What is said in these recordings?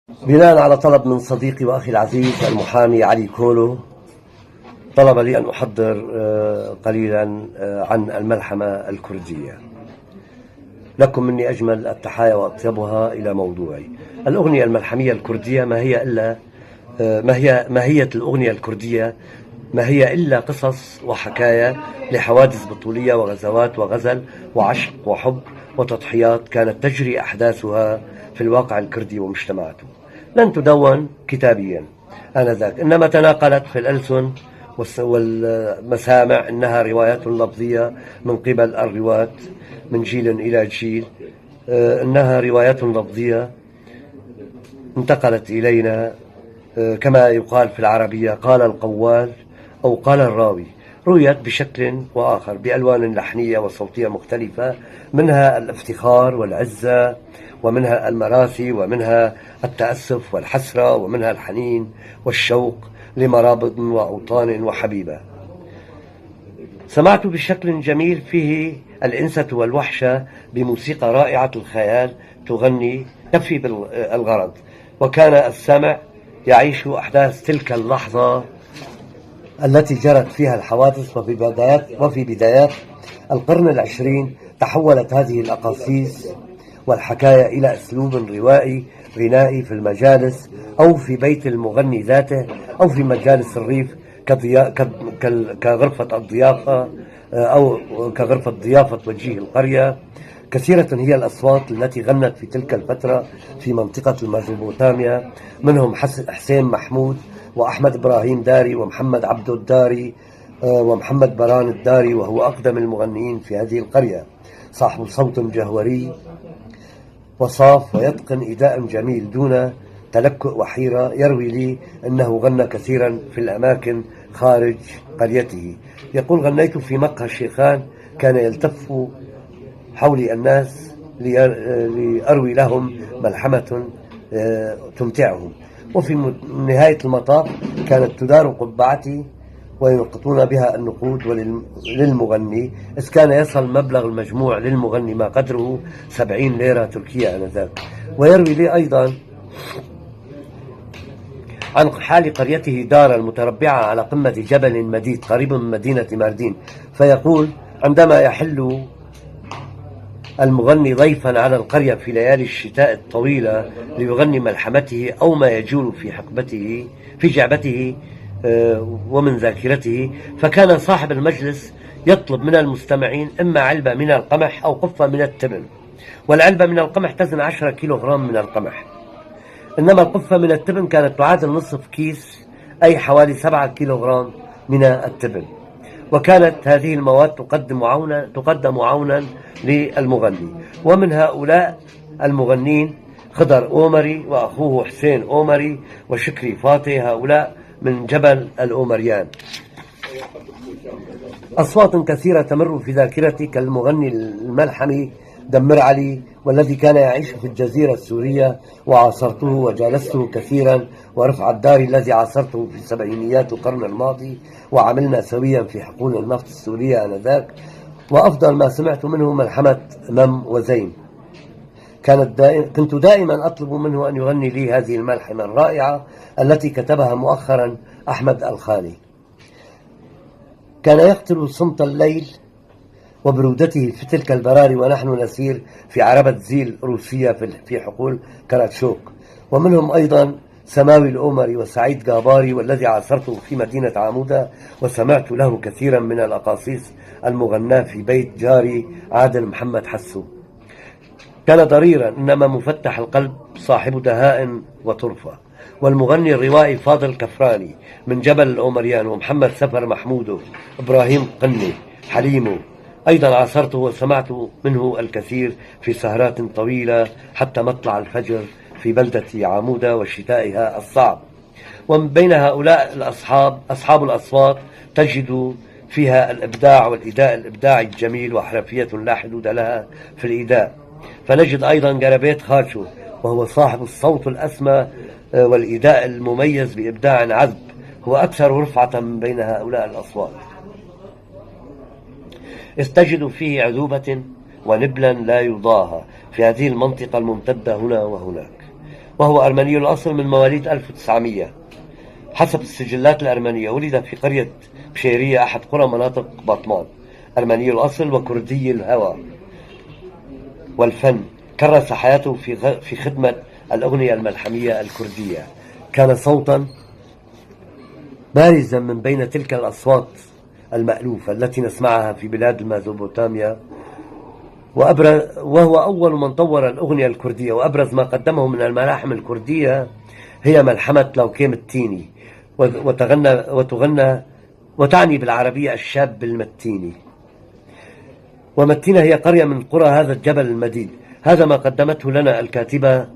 بناء على طلب من صديقي وأخي العزيز المحامي علي كولو، طلب لي أن أحضر قليلا عن الملحمة الكردية. لكم مني أجمل التحايا وأطيبها إلى موضوعي. الأغنية الملحمية الكردية ما هي إلا ماهية الأغنية الكردية ما هي إلا قصص وحكاية لحوادث بطولية وغزوات وغزل وعشق وحب وتضحيات كانت تجري أحداثها في الواقع الكردي ومجتمعاته. لن تدون كتابيا آنذاك، إنما تناقلت في الألسن والمسامع. إنها روايات لفظية من قبل الرواة من جيل إلى جيل. إنها روايات لفظية انتقلت إلينا كما يقال في العربية قال القوال أو قال الراوي. رويت بشكل وآخر بألوان لحنية وصوتية مختلفة، منها الافتخار والعزة، ومنها المراثي، ومنها التأسف والحسرة، ومنها الحنين والشوق لمرابط وأوطان وحبيبة. سمعت بشكل جميل فيه الإنسة والوحشة بموسيقى رائعة الخيال تغني تفي بالغرض، وكان السامع يعيش أحداث تلك اللحظة التي جرت فيها الحوادث. وفي بدايات القرن العشرين تحولت هذه الأقاصيص والحكاية إلى أسلوب روائي غنائي في المجالس أو في بيت المغني ذاته أو في مجالس الريف كغرفة الضيافة أو كغرفة ضيافة وجيه القرية. كثيرة هي الأصوات التي غنت في تلك الفترة في منطقة الميزوبوتاميا، منهم حسين محمود وأحمد إبراهيم داري ومحمد عبدو الداري ومحمد بران الداري، وهو أقدم المغنيين في هذه القرية، صاحب صوت جهوري وصاف ويتقن إداء جميل دون تلكؤ وحيرة. يروي لي أنه غنى كثيرا في الأماكن خارج قريته. يقول: غنيت في مقهى الشيخان، كان يلتف حولي الناس لأروي لهم ملحمة تمتعهم، وفي نهاية المطاف كانت تدار قبعتي وينقطون بها النقود للمغني، إذ كان يصل مبلغ المجموع للمغني ما قدره 70 ليرة تركية آنذاك. ويروي لي أيضا عن حال قريته دار المتربعة على قمة جبل مديد قريب من مدينة ماردين، فيقول: عندما يحل المغني ضيفا على القرية في ليالي الشتاء الطويلة ليغني ملحمته أو ما يجول في حقبته في جعبته ومن ذاكرته، فكان صاحب المجلس يطلب من المستمعين إما علبة من القمح أو قفة من التبن. والعلبة من القمح تزن 10 كيلوغرام من القمح، إنما القفة من التبن كانت تعادل نصف كيس، أي حوالي 7 كيلوغرام من التبن. وكانت هذه المواد تقدم عونا للمغني. ومن هؤلاء المغنين خضر أومري وأخوه حسين أومري وشكري فاطي، هؤلاء من جبل الأومريان. أصوات كثيرة تمر في ذاكرتي كالمغني الملحمي دمر علي، والذي كان يعيش في الجزيرة السورية وعاصرته وجالسته كثيرا، ورفع الداري الذي عاصرته في سبعينيات القرن الماضي وعملنا سويا في حقول النفط السورية آنذاك. وأفضل ما سمعت منه ملحمة مم وزين. كنت دائما أطلب منه أن يغني لي هذه الملحمة الرائعة التي كتبها مؤخرا أحمد الخالي. كان يقتل صمت الليل وبرودته في تلك البراري ونحن نسير في عربة زيل روسية في حقول كراتشوك. ومنهم أيضا سماوي الأومري وسعيد قاباري، والذي عاصرته في مدينة عمودة وسمعت له كثيرا من الأقاصيص المغناة في بيت جاري عادل محمد حسو. كان ضريرا إنما مفتح القلب، صاحب دهاء وطرفة. والمغني الروائي فاضل كفراني من جبل الأومريان، ومحمد سفر محمودو، إبراهيم قني، حليمو أيضا عاصرته وسمعت منه الكثير في سهرات طويلة حتى مطلع الفجر في بلدة عمودة وشتائها الصعب. ومن بين هؤلاء أصحاب الأصوات تجد فيها الإبداع والإداء الإبداعي الجميل وحرفية لا حدود لها في الإداء. فنجد أيضا قربيت خاشو، وهو صاحب الصوت الأسمى والإداء المميز بإبداع عذب، هو أكثر رفعة من بين هؤلاء الأصوات، استجد فيه عذوبة ونبلا لا يضاهى في هذه المنطقة الممتدة هنا وهناك. وهو أرمني الأصل من مواليد 1900 حسب السجلات الأرمنية. ولد في قرية بشيرية أحد قرى مناطق باطمان. أرمني الأصل وكردي الهوى والفن. كرس حياته في خدمة الأغنية الملحمية الكردية. كان صوتا بارزا من بين تلك الأصوات المألوفة التي نسمعها في بلاد الميزوبوتاميا، وهو أول من طور الأغنية الكردية. وأبرز ما قدمه من الملاحم الكردية هي ملحمة لوكيم التيني، وتعني بالعربية الشاب المتيني. ومتينة هي قرية من قرى هذا الجبل المديد. هذا ما قدمته لنا الكاتبة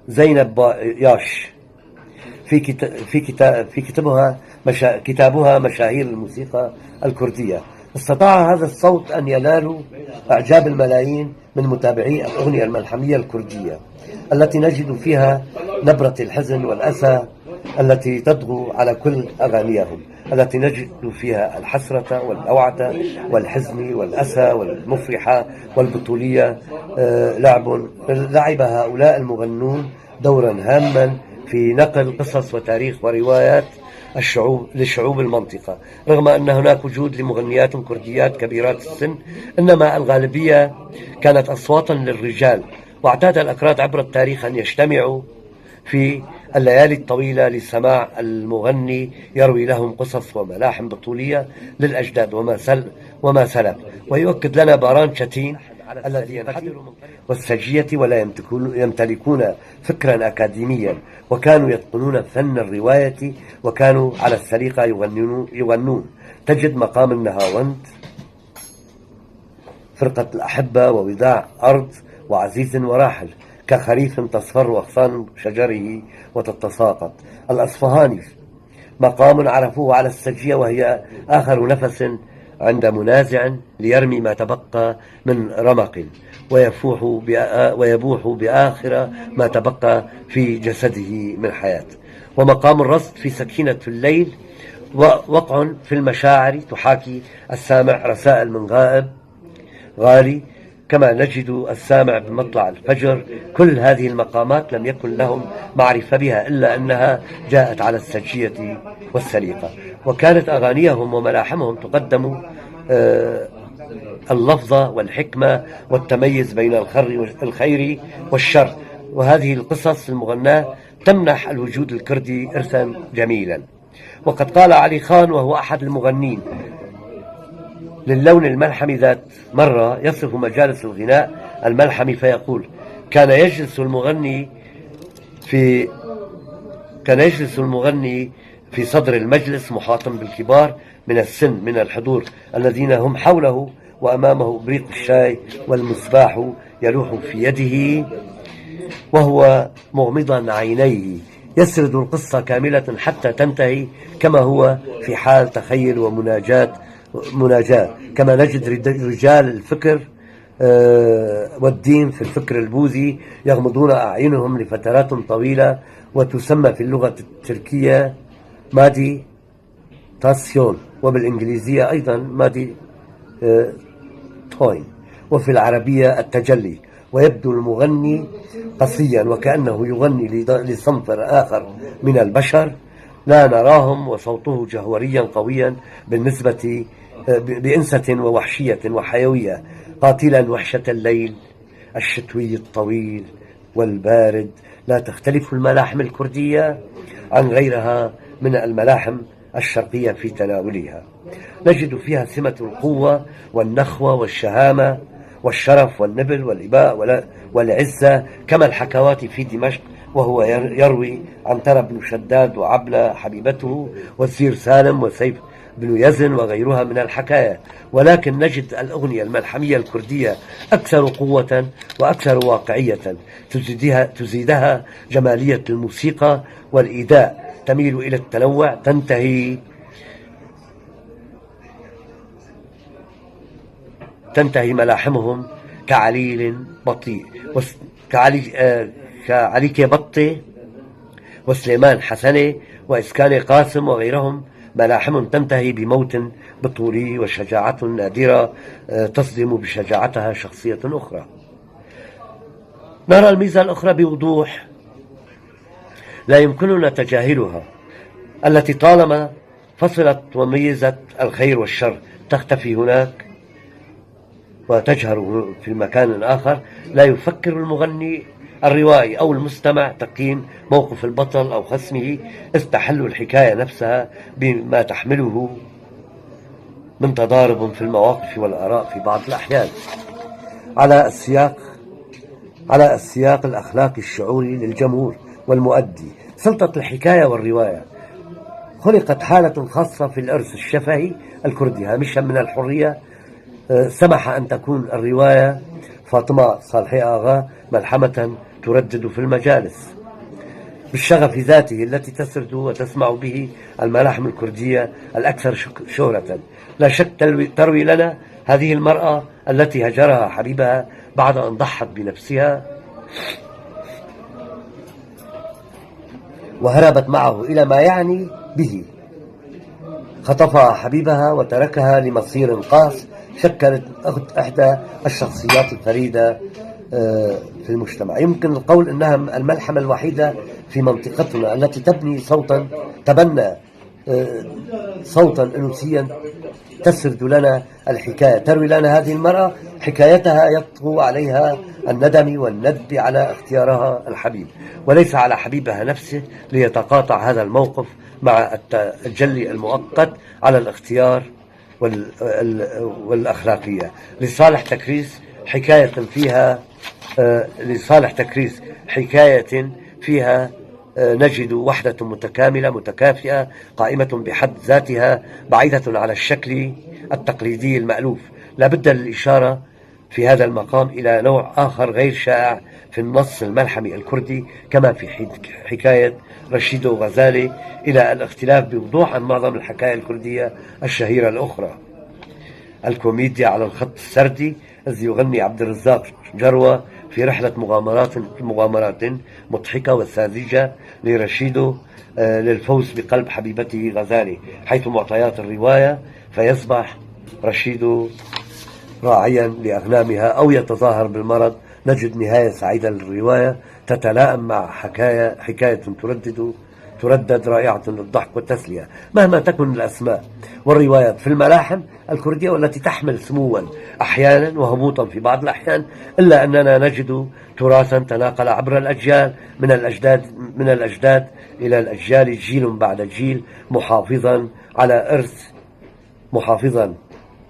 زينب ياش في كتابها مشاهير الموسيقى الكردية. استطاع هذا الصوت أن ينال إعجاب الملايين من متابعي الأغنية الملحمية الكردية، التي نجد فيها نبرة الحزن والأسى التي تطغو على كل أغانيهم، التي نجد فيها الحسرة والأوعة والحزن والأسى والمفرحة والبطولية. لعب هؤلاء المغنون دورا هاما في نقل قصص وتاريخ وروايات لشعوب المنطقة. رغم أن هناك وجود لمغنيات كرديات كبيرات السن، إنما الغالبية كانت أصواتا للرجال. واعتاد الأكراد عبر التاريخ أن يجتمعوا في الليالي الطويلة لسماع المغني يروي لهم قصص وملاحم بطولية للأجداد وما سلف. ويؤكد لنا باران شتين الذي ينحدر والسجية ولا يمتلكون فكرا أكاديميا، وكانوا يتقنون فن الرواية، وكانوا على السليقة يغنون. تجد مقام النهاوند، فرقة الأحبة، ووداع أرض، وعزيز وراحل، كخريف تصفر وأغصان شجره وتتساقط. الأصفهاني مقام عرفوه على السجية، وهي آخر نفس عند منازع ليرمي ما تبقى من رمق، ويبوح بآخر ما تبقى في جسده من حياة. ومقام الرصد في سكينة في الليل، وقع في المشاعر تحاكي السامع رسائل من غالي، كما نجد السامع بمطلع الفجر. كل هذه المقامات لم يكن لهم معرفة بها إلا أنها جاءت على السجية والسليقة. وكانت أغانيهم وملاحمهم تقدم اللفظة والحكمة والتميز بين الخير والشر. وهذه القصص المغناة تمنح الوجود الكردي إرثا جميلا. وقد قال علي خان، وهو أحد المغنين للون الملحمي، ذات مرة يصف مجالس الغناء الملحمي فيقول: كان يجلس المغني في صدر المجلس محاطا بالكبار من السن من الحضور الذين هم حوله، وأمامه إبريق الشاي والمصباح يلوح في يده، وهو مغمضا عينيه يسرد القصة كاملة حتى تنتهي، كما هو في حال تخيل ومناجاة. كما نجد رجال الفكر والدين في الفكر البوذي يغمضون أعينهم لفترات طويلة، وتسمى في اللغة التركية مادي تاسيون، وبالإنجليزية أيضا مادي توين، وفي العربية التجلي. ويبدو المغني قصيا وكأنه يغني لصنف آخر من البشر لا نراهم، وصوته جهوريا قويا بالنسبة بإنسة ووحشية وحيوية، قاتلا وحشة الليل الشتوي الطويل والبارد. لا تختلف الملاحم الكردية عن غيرها من الملاحم الشرقية في تناولها. نجد فيها سمة القوة والنخوة والشهامة والشرف والنبل والإباء والعزة، كما الحكوات في دمشق، وهو يروي عن ترى بن شداد وعبلة حبيبته والزير سالم وسيف بن يزن وغيرها من الحكاية. ولكن نجد الأغنية الملحمية الكردية أكثر قوة وأكثر واقعية، تزيدها جمالية الموسيقى والإيداء، تميل إلى التنوع، تنتهي ملاحمهم كعليل بطيء كعليك بطي وسليمان حسني وإسكان قاسم وغيرهم. ملاحم تنتهي بموت بطولي وشجاعة نادرة تصدم بشجاعتها شخصية أخرى. نرى الميزة الأخرى بوضوح لا يمكننا تجاهلها، التي طالما فصلت وميزت الخير والشر تختفي هناك وتجهر في مكان آخر. لا يفكر المغني الروائي أو المستمع تقييم موقف البطل أو خصمه، إذ تحل الحكاية نفسها بما تحمله من تضارب في المواقف والآراء في بعض الأحيان على السياق الأخلاقي الشعوري للجمهور والمؤدي. سلطة الحكاية والرواية. خلقت حالة خاصة في الإرث الشفهي الكردي هامشا من الحرية، سمح أن تكون الرواية فاطمة صالحي آغا ملحمة تردد في المجالس بالشغف ذاته التي تسرد وتسمع به الملاحم الكردية الأكثر شهرة. لا شك تروي لنا هذه المرأة التي هجرها حبيبها بعد أن ضحت بنفسها وهربت معه إلى ما يعني به. خطفها حبيبها وتركها لمصير قاس. شكلت إحدى الشخصيات الفريدة في المجتمع. يمكن القول أنها الملحمة الوحيدة في منطقتنا التي تبنى صوتا أنوثيا تسرد لنا الحكاية، تروي لنا هذه المرأة حكايتها يطغو عليها الندم والندب على اختيارها الحبيب، وليس على حبيبها نفسه ليتقاطع هذا الموقف مع التجلي المؤقت على الاختيار والأخلاقية. لصالح تكريس حكاية فيها نجد وحدة متكاملة متكافئة قائمة بحد ذاتها بعيدة على الشكل التقليدي المألوف. لا بد للإشارة في هذا المقام إلى نوع آخر غير شائع في النص الملحمي الكردي كما في حكاية رشيدو غزالي، إلى الاختلاف بوضوح عن معظم الحكاية الكردية الشهيرة الأخرى. الكوميديا على الخط السردي، إذ يغني عبد الرزاق جروة في رحلة مغامرات مضحكة وساذجة لرشيدو للفوز بقلب حبيبته غزالي، حيث معطيات الرواية فيصبح رشيدو راعيا لأغنامها أو يتظاهر بالمرض. نجد نهاية سعيدة للرواية تتلائم مع حكاية تردد رائعة للضحك والتسلية مهما تكن الأسماء والروايات في الملاحم الكردية، والتي تحمل سموا أحيانا وهبوطا في بعض الأحيان، إلا أننا نجد تراثا تناقل عبر الأجيال من الأجداد إلى الأجيال، جيل بعد جيل، محافظا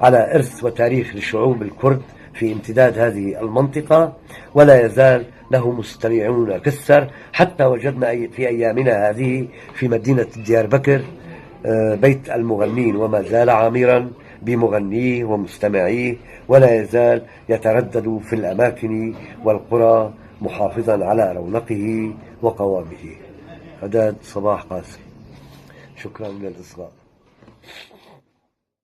على إرث وتاريخ للشعوب الكرد في امتداد هذه المنطقة، ولا يزال له مستمعون كثر. حتى وجدنا في أيامنا هذه في مدينة دياربكر بيت المغنين، وما زال عامرا بمغنيه ومستمعيه، ولا يزال يتردد في الأماكن والقرى محافظا على رونقه وقوامه. حداد صباح قاسم. شكرا للإصغاء.